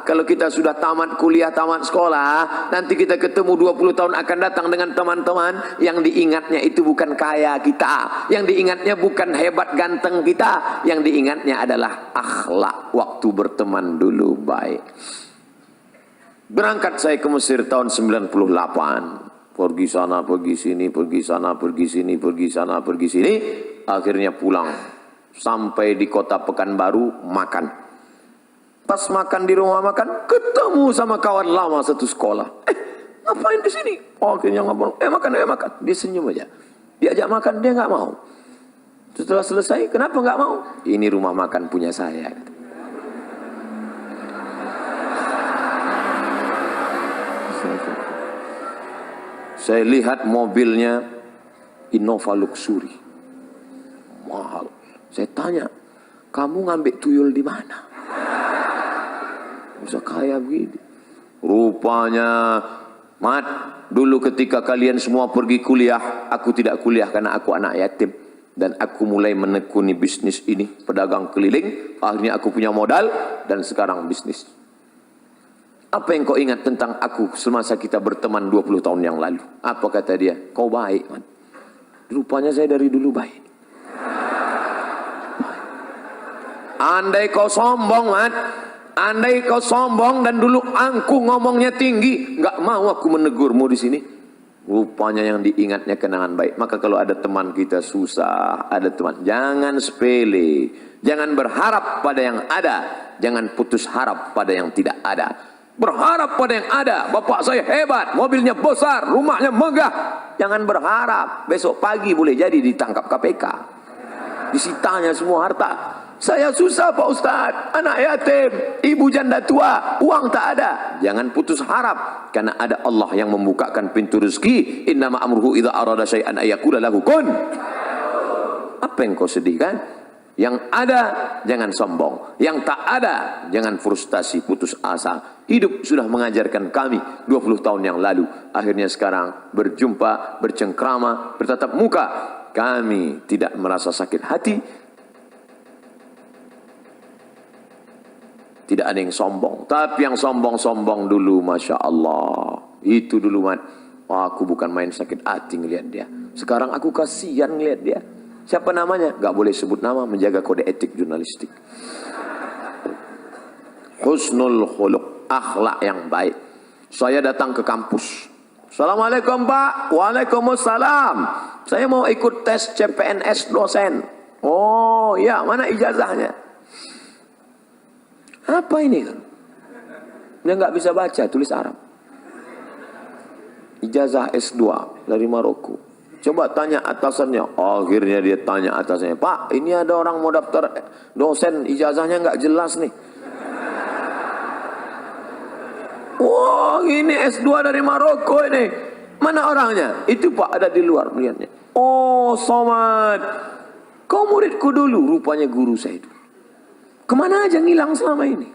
kalau kita sudah tamat kuliah, tamat sekolah, nanti kita ketemu 20 tahun akan datang dengan teman-teman yang diingatnya itu bukan kaya kita, yang diingatnya bukan hebat ganteng kita, yang diingatnya adalah akhlak waktu berteman dulu baik. Berangkat saya ke Mesir tahun 98, pergi sana, pergi sini, pergi sana, pergi sini, pergi sana, pergi sini, akhirnya pulang. Sampai di kota Pekanbaru, makan. Pas makan di rumah makan, ketemu sama kawan lama satu sekolah. Ngapain di sini? Oh, akhirnya ngomong, makan. Dia senyum aja. Diajak makan, dia nggak mau. Setelah selesai, kenapa nggak mau? Ini rumah makan punya saya. Saya lihat mobilnya Innova Luxury, mahal. Saya tanya, kamu ngambil tuyul di mana? Bisa kaya begini. Rupanya, Mat, dulu ketika kalian semua pergi kuliah, aku tidak kuliah karena aku anak yatim. Dan aku mulai menekuni bisnis ini, pedagang keliling. Akhirnya aku punya modal dan sekarang bisnis. Apa yang kau ingat tentang aku semasa kita berteman 20 tahun yang lalu? Apa kata dia? Kau baik, man. Rupanya saya dari dulu baik. Andai kau sombong, man. Andai kau sombong dan dulu angkuh ngomongnya tinggi, nggak mau aku menegurmu di sini. Rupanya yang diingatnya kenangan baik. Maka kalau ada teman kita susah, ada teman, jangan sepele. Jangan berharap pada yang ada. Jangan putus harap pada yang tidak ada. Berharap pada yang ada. Bapak saya hebat, mobilnya besar, rumahnya megah. Jangan berharap besok pagi boleh jadi ditangkap KPK, disitanya semua harta. Saya susah Pak Ustadz, anak yatim, ibu janda tua, uang tak ada. Jangan putus harap, karena ada Allah yang membukakan pintu rezeki. Innama amruhu idza arada syai'an ayyaqula lahu kun. Apa yang kau sedihkan? Yang ada jangan sombong, yang tak ada jangan frustasi, putus asa. Hidup sudah mengajarkan kami 20 tahun yang lalu. Akhirnya sekarang berjumpa, bercengkrama, bertatap muka. Kami tidak merasa sakit hati. Tidak ada yang sombong. Tapi yang sombong-sombong dulu, Masya Allah. Itu dulu, man. Aku bukan main sakit hati ngelihat dia. Sekarang aku kasihan ngelihat dia. Siapa namanya? Gak boleh sebut nama, menjaga kode etik jurnalistik. Husnul khuluq, akhlak yang baik. Saya datang ke kampus. Assalamualaikum Pak. Waalaikumsalam. Saya mau ikut tes CPNS dosen. Oh ya, mana ijazahnya? Apa ini kan? Dia nggak bisa baca, tulis Arab. Ijazah S2 dari Maroko. Coba tanya atasannya. Akhirnya dia tanya atasannya, Pak, ini ada orang mau daftar dosen, ijazahnya nggak jelas nih. Wah, ini S2 dari Maroko ini. Mana orangnya? Itu Pak, ada di luar melihatnya. Oh, Somad, kau muridku dulu, rupanya guru saya itu. Kemana aja ngilang selama ini?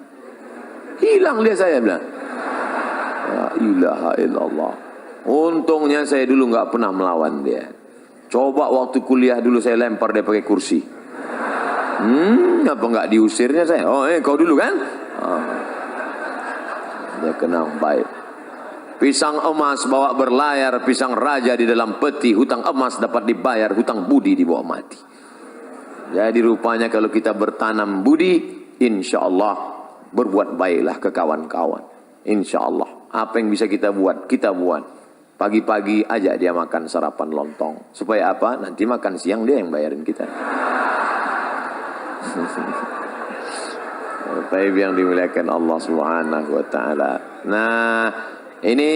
Hilang dia, saya bilang. La ilaha illallah. Untungnya saya dulu nggak pernah melawan dia. Coba waktu kuliah dulu saya lempar dia pakai kursi. Apa nggak diusirnya saya? Oh, kau dulu kan? Oh. Dia kenang baik. Pisang emas bawa berlayar, pisang raja di dalam peti. Hutang emas dapat dibayar, hutang budi dibawa mati. Jadi rupanya kalau kita bertanam budi, insya Allah berbuat baiklah ke kawan-kawan. Insya Allah. Apa yang bisa kita buat, kita buat. Pagi-pagi ajak dia makan sarapan lontong. Supaya apa? Nanti makan siang dia yang bayarin kita. Baik yang dimuliakan Allah Subhanahu wa taala. Nah, ini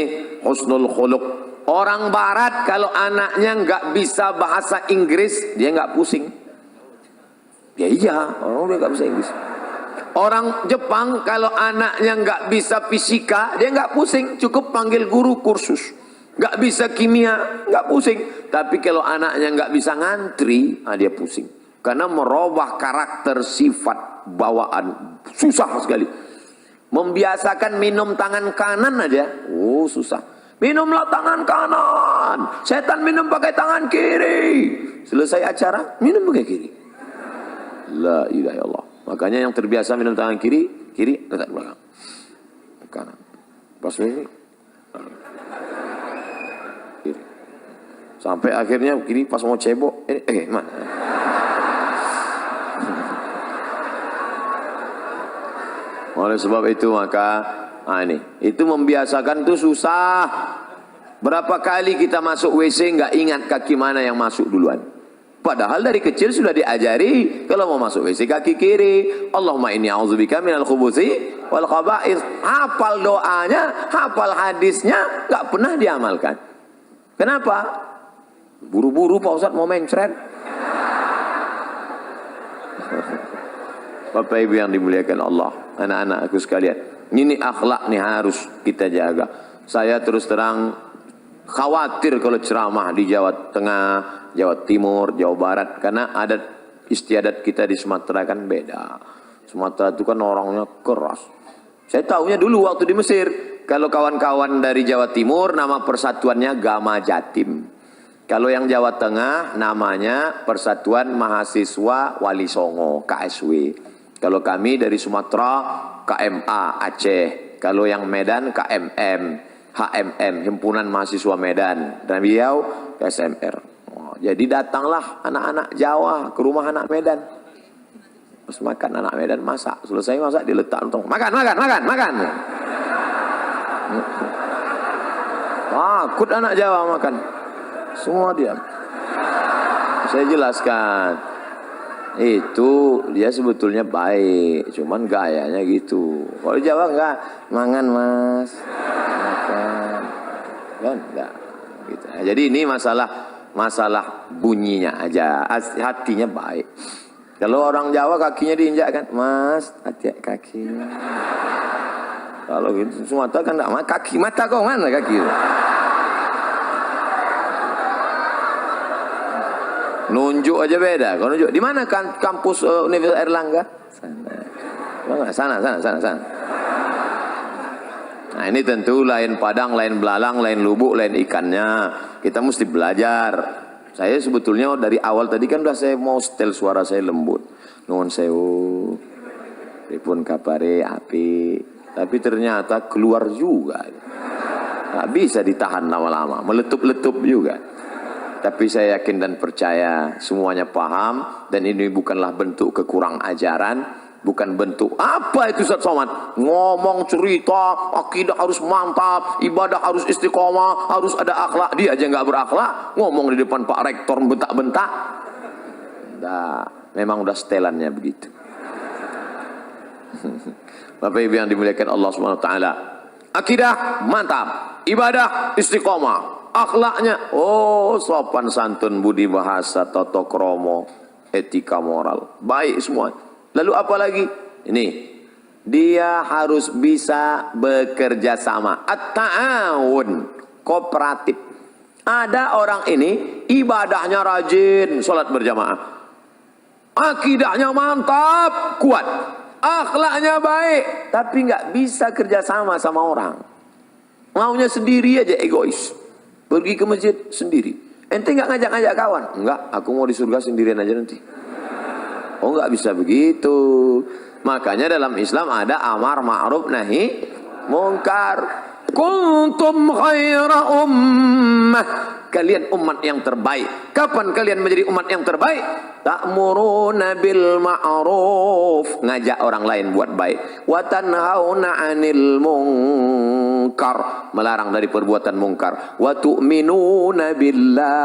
husnul khuluq. Orang barat kalau anaknya nggak bisa bahasa Inggris, dia nggak pusing. Ya iya, orang dia nggak bisa Inggris. Orang Jepang kalau anaknya nggak bisa fisika, dia nggak pusing, cukup panggil guru kursus. Nggak bisa kimia, nggak pusing. Tapi kalau anaknya nggak bisa ngantri, dia pusing. Karena merubah karakter, sifat, bawaan, susah sekali. Membiasakan minum tangan kanan aja, susah. Minumlah tangan kanan, setan minum pakai tangan kiri. Selesai acara, minum pakai kiri. La ilaha illallah. Makanya yang terbiasa minum tangan kiri, letak belakang. Kanan. Pas ini kiri. Sampai akhirnya kiri pas mau cebok, mana? Oleh sebab itu maka itu membiasakan itu susah. Berapa kali kita masuk WC nggak ingat kaki mana yang masuk duluan. Padahal dari kecil sudah diajari kalau mau masuk WC kaki kiri. Allahumma inni a'udzubika minal khubuthi wal khaba'ith. Hafal doanya, hafal hadisnya, nggak pernah diamalkan. Kenapa? Buru-buru Pak Ustadz mau mencret. Bapak Ibu yang dimuliakan Allah, anak-anakku sekalian, ini akhlak nih harus kita jaga. Saya terus terang khawatir kalau ceramah di Jawa Tengah, Jawa Timur, Jawa Barat, karena adat istiadat kita di Sumatera kan beda. Sumatera itu kan orangnya keras. Saya tahunya dulu waktu di Mesir, kalau kawan-kawan dari Jawa Timur nama persatuannya Gama Jatim. Kalau yang Jawa Tengah namanya Persatuan Mahasiswa Wali Songo, KSW. Kalau kami dari Sumatera KMA Aceh. Kalau yang Medan KMM, HMM, Himpunan Mahasiswa Medan. Dan beliau SMR. Jadi datanglah anak-anak Jawa ke rumah anak Medan. Terus makan anak Medan, masak. Selesai masak diletak lontong. Makan. Takut anak Jawa makan. Semua diam. Saya jelaskan. Itu dia sebetulnya baik, cuman gayanya gitu. Kalau Jawa enggak, mangan mas, makan, kan enggak. Gitu. Jadi ini masalah bunyinya aja, hatinya baik. Kalau orang Jawa kakinya diinjak kan, mas, hati kakinya. Kalau gitu Sumatera kan enggak, kaki mata kau mana kaki? Nunjuk aja beda. Kalau nunjuk di mana kan kampus Universitas Airlangga? Sana. Nah ini tentu lain Padang, lain belalang, lain lubuk, lain ikannya. Kita mesti belajar. Saya sebetulnya dari awal tadi kan udah saya mau setel suara saya lembut. Nuhun sewu. Pripun kapare api. Tapi ternyata keluar juga. Nggak bisa ditahan lama-lama. Meletup-letup juga. Tapi saya yakin dan percaya semuanya paham. Dan ini bukanlah bentuk kekurang ajaran. Bukan bentuk apa itu Ustaz Somad. Ngomong cerita, akidah harus mantap, ibadah harus istiqomah, harus ada akhlak. Dia aja nggak berakhlak. Ngomong di depan Pak Rektor bentak-bentak. Nah, memang udah setelannya begitu. Bapak Ibu yang dimuliakan Allah Subhanahu wa taala. Akidah mantap, ibadah istiqomah. Akhlaknya, sopan santun, budi bahasa, tata krama, etika moral, baik semua. Lalu apa lagi? Ini, dia harus bisa bekerja sama. At-ta'awun, kooperatif. Ada orang ini ibadahnya rajin, sholat berjamaah, akidahnya mantap, kuat, akhlaknya baik, tapi nggak bisa kerja sama sama orang. Maunya sendiri aja, egois. Pergi ke masjid sendiri. Ente nggak ngajak-ngajak kawan? Enggak, aku mau di surga sendirian aja nanti. Oh nggak bisa begitu. Makanya dalam Islam ada amar ma'ruf nahi mungkar. Kuntum khaira ummah. Kalian umat yang terbaik. Kapan kalian menjadi umat yang terbaik? Ta'muruna bil ma'ruf. Ngajak orang lain buat baik. Wa tanhauna 'anil munkar. Melarang dari perbuatan mungkar. Wa tu'minuna billah.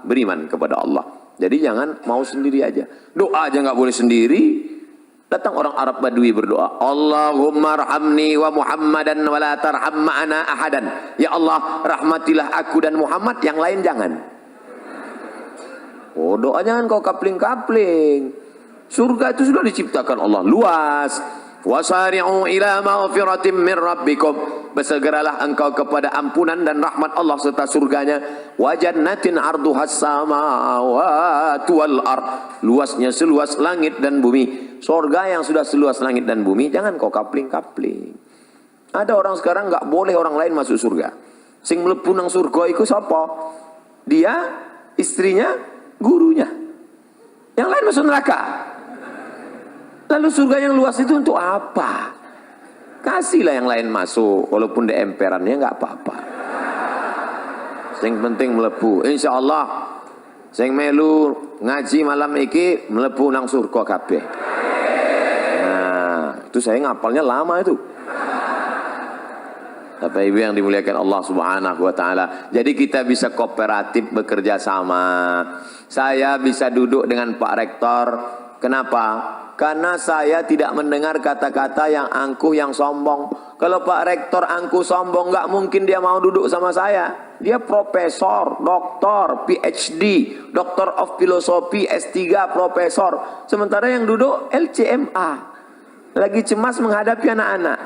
Beriman kepada Allah. Jadi jangan mau sendiri aja. Doa aja nggak boleh sendiri. Datang orang Arab Badui berdoa, Allahumma arhamni wa Muhammadan wa la tarham ma'ana ahadan. Ya Allah, rahmatilah aku dan Muhammad, yang lain jangan. Oh, doa jangan kau kapling-kapling. Surga itu sudah diciptakan Allah luas. Wasari'u ila maghfiratin min rabbikum. Bersegeralah engkau kepada ampunan dan rahmat Allah serta surganya. Wa jannatin arduhas samawati wal ard. Luasnya seluas langit dan bumi. Surga yang sudah seluas langit dan bumi, jangan kau kapling-kapling. Ada orang sekarang enggak boleh orang lain masuk surga. Sing mlebu nang surga iku sapa? Dia, istrinya, gurunya. Yang lain masuk neraka. Lalu surga yang luas itu untuk apa? Kasihlah yang lain masuk, walaupun di emperannya nggak apa-apa. Yang penting melebu. Insya Allah, sing melu ngaji malam iki melebu nang surga kabeh. Nah, itu saya ngapalnya lama itu. Bapak Ibu yang dimuliakan Allah Subhanahu wa taala. Jadi kita bisa kooperatif bekerja sama. Saya bisa duduk dengan Pak Rektor. Kenapa? Karena saya tidak mendengar kata-kata yang angkuh, yang sombong. Kalau Pak Rektor angkuh sombong, nggak mungkin dia mau duduk sama saya. Dia profesor, doktor, PhD, Doctor of Philosophy, S3, profesor. Sementara yang duduk LCMA. Lagi cemas menghadapi anak-anak.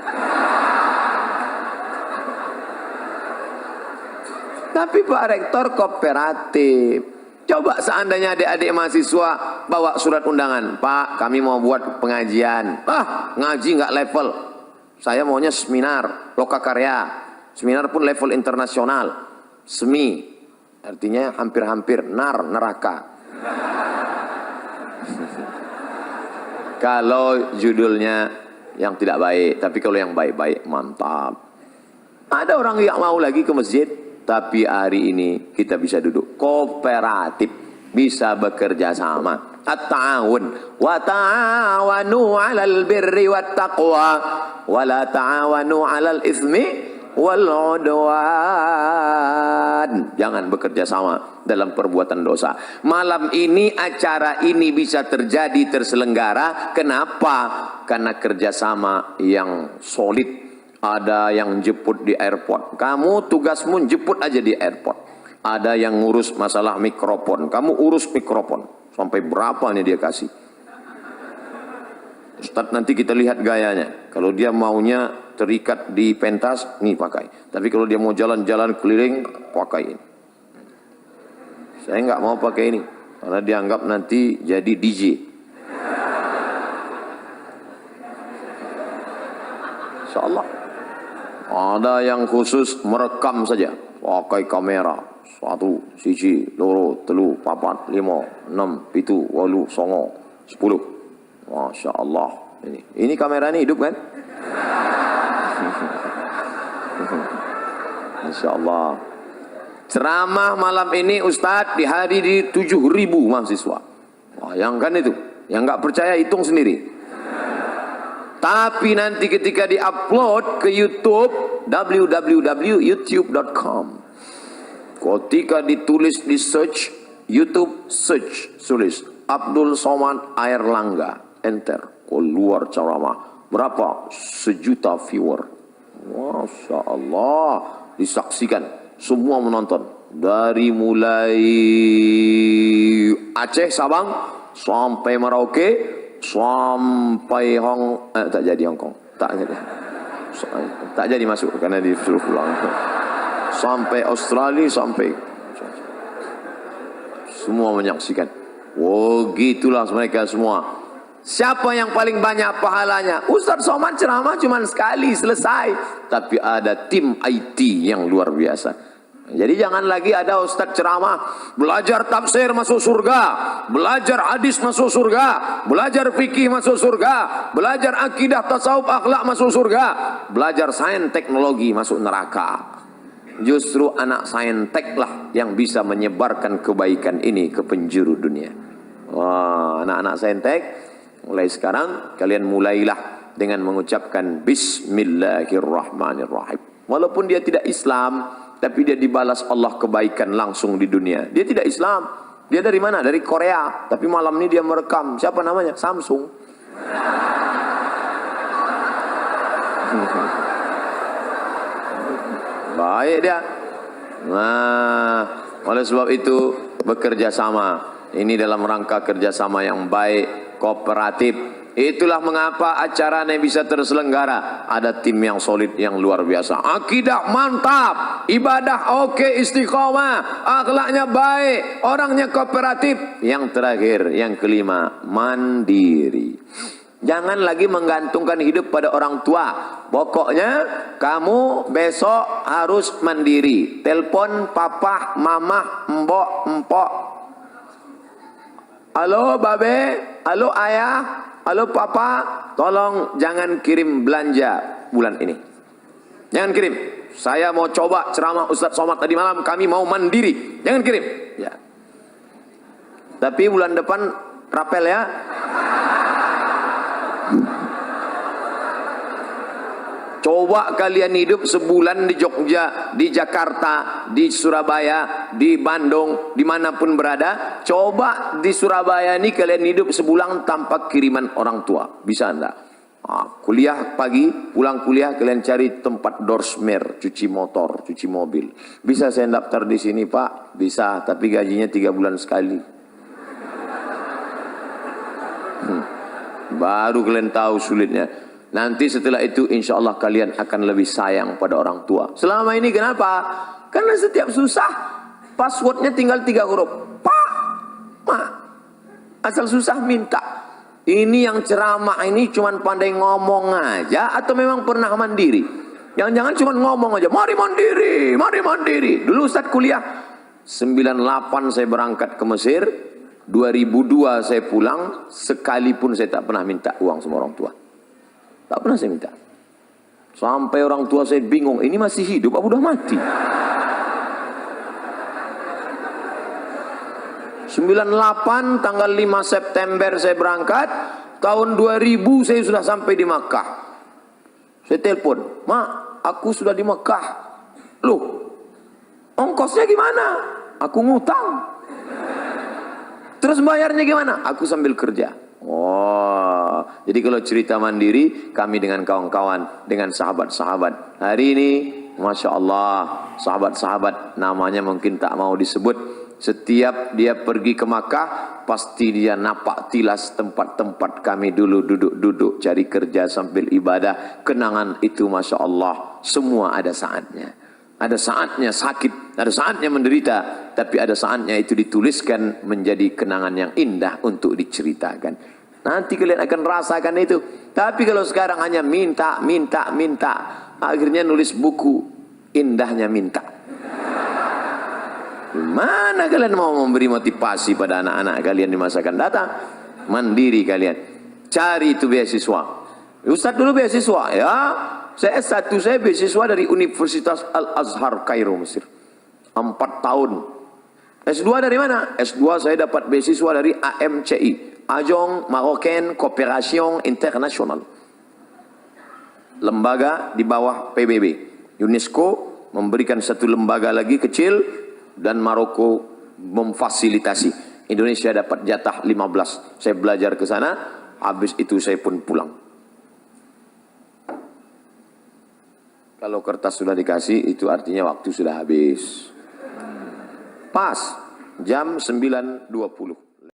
Tapi Pak Rektor kooperatif. Coba seandainya adik-adik mahasiswa bawa surat undangan, Pak, kami mau buat pengajian. Ngaji nggak level. Saya maunya seminar, lokakarya. Seminar pun level internasional. Semi, artinya hampir-hampir, neraka. Kalau judulnya yang tidak baik, tapi kalau yang baik-baik, mantap. Ada orang yang mau lagi ke masjid. Tapi hari ini kita bisa duduk kooperatif, bisa bekerja sama. At-ta'awun wa ta'awanu 'alal birri wat taqwa wa la ta'awanu 'alal itsmi wal 'udwan. Jangan bekerja sama dalam perbuatan dosa. Malam ini acara ini bisa terjadi, terselenggara. Kenapa? Karena kerjasama yang solid. Ada yang jemput di airport, kamu tugasmu jemput aja di airport. Ada yang ngurus masalah mikrofon, kamu urus mikrofon. Sampai berapa nih dia kasih? Ustadz, nanti kita lihat gayanya. Kalau dia maunya terikat di pentas, nih pakai. Tapi kalau dia mau jalan-jalan keliling, pakai ini. Saya nggak mau pakai ini, karena dianggap nanti jadi DJ. Insya Allah. Ada yang khusus merekam saja, pakai kamera 1, 1, 2, 3, 4, 5, 6, 7, 8, 9, 10. Masya Allah. Ini kamera ini hidup kan? Masya Allah. Ceramah malam ini Ustadz dihadiri 7.000 mahasiswa. Bayangkan itu. Yang nggak percaya hitung sendiri. Tapi nanti ketika di-upload ke YouTube, www.youtube.com. Ketika ditulis di search, YouTube search, tulis Abdul Somad Airlangga, enter, keluar ceramah. Berapa? 1 juta viewer. Masya Allah. Disaksikan, semua menonton. Dari mulai Aceh, Sabang, sampai Merauke, sampai tak jadi Hong Kong, tak jadi masuk karena disuruh pulang. Sampai Australia, sampai semua menyaksikan. Oh, gitulah mereka semua. Siapa yang paling banyak pahalanya? Ustadz Somad ceramah cuma sekali selesai, tapi ada tim IT yang luar biasa. Jadi jangan lagi ada ustadz ceramah, belajar tafsir masuk surga, belajar hadis masuk surga, belajar fikih masuk surga, belajar akidah tasawuf akhlak masuk surga, belajar sains teknologi masuk neraka. Justru anak saintek lah yang bisa menyebarkan kebaikan ini ke penjuru dunia. Wah, anak-anak saintek, mulai sekarang kalian mulailah dengan mengucapkan Bismillahirrahmanirrahim. Walaupun dia tidak Islam, tapi dia dibalas Allah kebaikan langsung di dunia. Dia tidak Islam, Dia dari mana? Dari Korea. Tapi malam ini dia merekam. Siapa namanya? Samsung. Baik dia. Nah, oleh sebab itu bekerja sama. Ini dalam rangka kerjasama yang baik, kooperatif. Itulah mengapa acara ini bisa terselenggara. Ada tim yang solid, yang luar biasa. Akidah mantap, ibadah oke, istiqomah, akhlaknya baik, orangnya kooperatif. Yang terakhir, yang kelima, mandiri. Jangan lagi menggantungkan hidup pada orang tua. Pokoknya kamu besok harus mandiri. Telepon papa, mama, mbok, empok. Halo babe, halo ayah, halo papa, tolong jangan kirim belanja bulan ini. Jangan kirim. Saya mau coba ceramah Ustadz Somad tadi malam, kami mau mandiri. Jangan kirim. Ya. Tapi bulan depan rapel ya. Coba kalian hidup sebulan di Jogja, di Jakarta, di Surabaya, di Bandung, dimanapun berada. Coba di Surabaya ini kalian hidup sebulan tanpa kiriman orang tua. Bisa enggak? Kuliah pagi, pulang kuliah kalian cari tempat dorsmer, cuci motor, cuci mobil. Bisa saya daftar di sini Pak? Bisa, tapi gajinya 3 bulan sekali. Baru kalian tahu sulitnya. Nanti setelah itu insya Allah kalian akan lebih sayang pada orang tua. Selama ini kenapa? Karena setiap susah passwordnya tinggal 3 huruf. Pak, Ma. Asal susah minta. Ini yang ceramah ini cuman pandai ngomong aja atau memang pernah mandiri? Jangan-jangan cuma ngomong aja, mari mandiri, mari mandiri. Dulu Ustaz kuliah 98 saya berangkat ke Mesir, 2002 saya pulang, sekalipun saya tak pernah minta uang sama orang tua. Tak pernah saya minta. Sampai orang tua saya bingung, ini masih hidup apa udah mati? 98 tanggal 5 September saya berangkat, tahun 2000 saya sudah sampai di Makkah. Saya telepon, "Ma, aku sudah di Makkah." Loh, ongkosnya gimana? Aku ngutang. Terus bayarnya gimana? Aku sambil kerja. Oh, jadi kalau cerita mandiri, kami dengan kawan-kawan, dengan sahabat-sahabat. Hari ini, Masya Allah, sahabat-sahabat namanya mungkin tak mau disebut. Setiap dia pergi ke Makkah, pasti dia napak tilas tempat-tempat kami dulu duduk-duduk cari kerja sambil ibadah. Kenangan itu Masya Allah, semua ada saatnya. Ada saatnya sakit, ada saatnya menderita, tapi ada saatnya itu dituliskan menjadi kenangan yang indah untuk diceritakan. Nanti kalian akan rasakan itu. Tapi kalau sekarang hanya minta, minta, minta, akhirnya nulis buku, indahnya minta. Mana kalian mau memberi motivasi pada anak-anak kalian di masa akan datang? Mandiri kalian. Cari itu beasiswa. Ustaz dulu beasiswa ya. Saya S1 saya beasiswa dari Universitas Al-Azhar Kairo Mesir. 4 tahun. S2 dari mana? S2 saya dapat beasiswa dari AMCI, Agence Marocaine Coopération Internationale. Lembaga di bawah PBB. UNESCO memberikan satu lembaga lagi kecil dan Maroko memfasilitasi. Indonesia dapat jatah 15. Saya belajar ke sana, habis itu saya pun pulang. Kalau kertas sudah dikasih, itu artinya waktu sudah habis. Pas, jam 9.20.